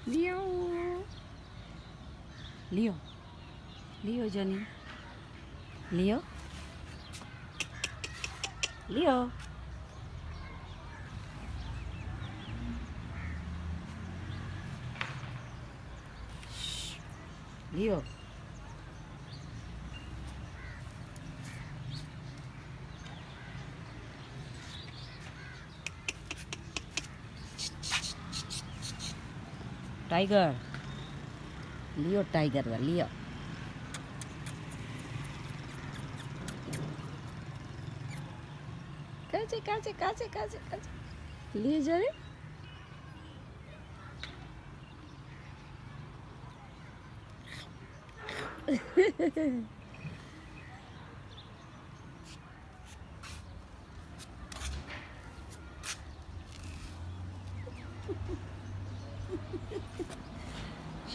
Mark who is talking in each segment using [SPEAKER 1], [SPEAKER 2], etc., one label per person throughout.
[SPEAKER 1] लियो लियो लियो जनी लियो लियो लियो टाइगर लियो टाइगर वा लियो काचे काचे काचे काचे काचे लिए जरे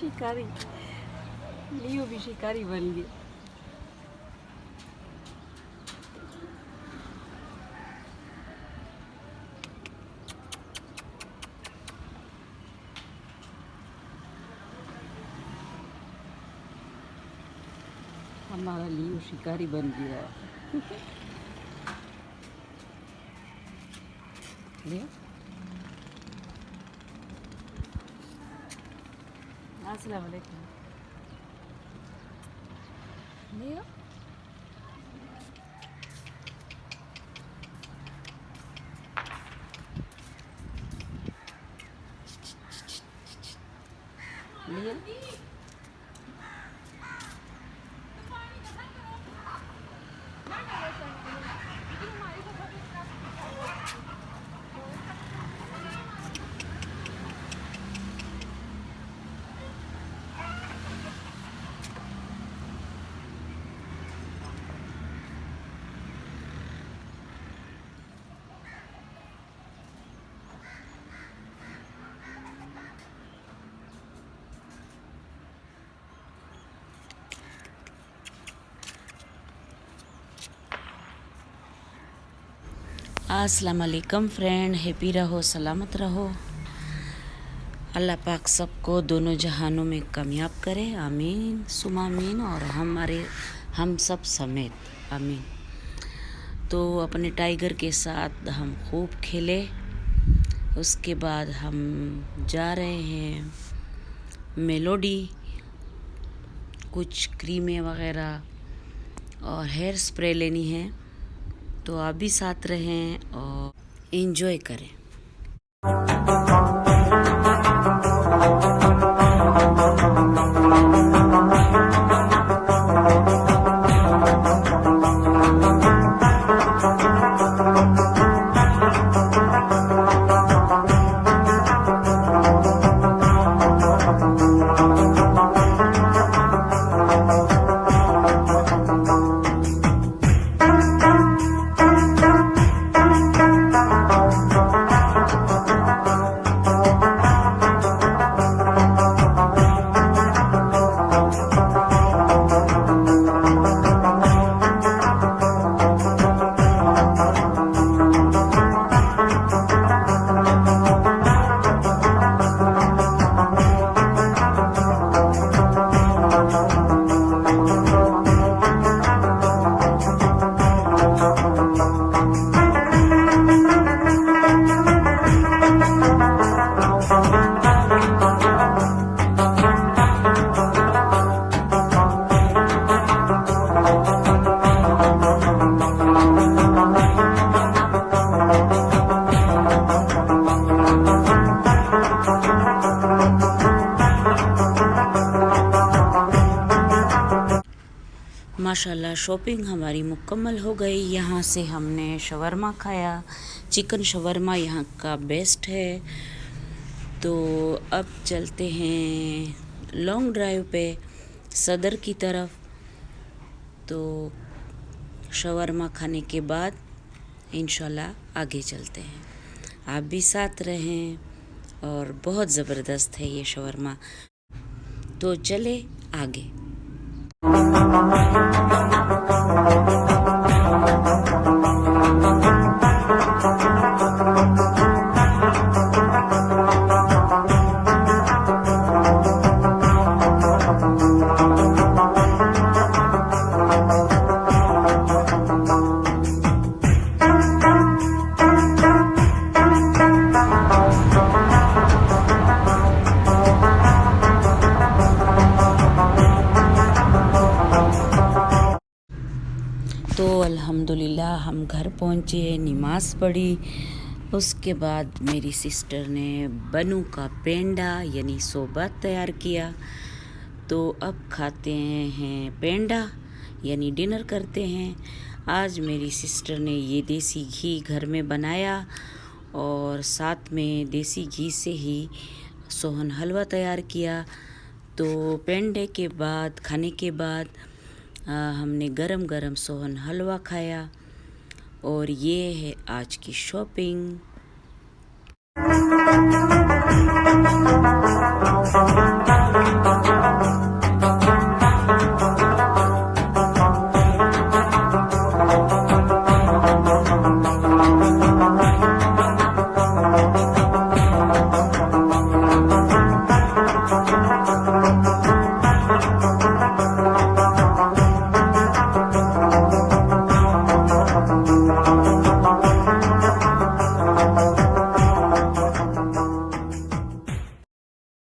[SPEAKER 1] शिकारी लियो भी शिकारी बन गई। हमारा लियो शिकारी बन गया। लियो अस्सलाम वालेकुम लियो लियो अस्सलाम वालेकुम फ्रेंड, हैप्पी रहो, सलामत रहो। अल्लाह पाक सबको दोनों जहानों में कामयाब करे, आमीन सुमा आमीन। और हम सब समेत आमीन। तो अपने टाइगर के साथ हम खूब खेले। उसके बाद हम जा रहे हैं मेलोडी, कुछ क्रीमें वगैरह और हेयर स्प्रे लेनी है। तो आप भी साथ रहें और एंजॉय करें। माशाल्लाह शॉपिंग हमारी मुकम्मल हो गई। यहाँ से हमने शवरमा खाया, चिकन शवरमा यहाँ का बेस्ट है। तो अब चलते हैं लॉन्ग ड्राइव पे सदर की तरफ। तो शवरमा खाने के बाद इंशाल्लाह आगे चलते हैं। आप भी साथ रहें और बहुत ज़बरदस्त है ये शवरमा। तो चले आगे। अल्हम्दुलिल्लाह हम घर पहुँचे, नमाज़ पढ़ी। उसके बाद मेरी सिस्टर ने बनू का पेंडा यानी सोबत तैयार किया। तो अब खाते हैं पेंडा यानी डिनर करते हैं। आज मेरी सिस्टर ने ये देसी घी घर में बनाया और साथ में देसी घी से ही सोहन हलवा तैयार किया। तो पेंडे के बाद खाने के बाद हमने गरम गरम सोहन हलवा खाया और ये है आज की शॉपिंग।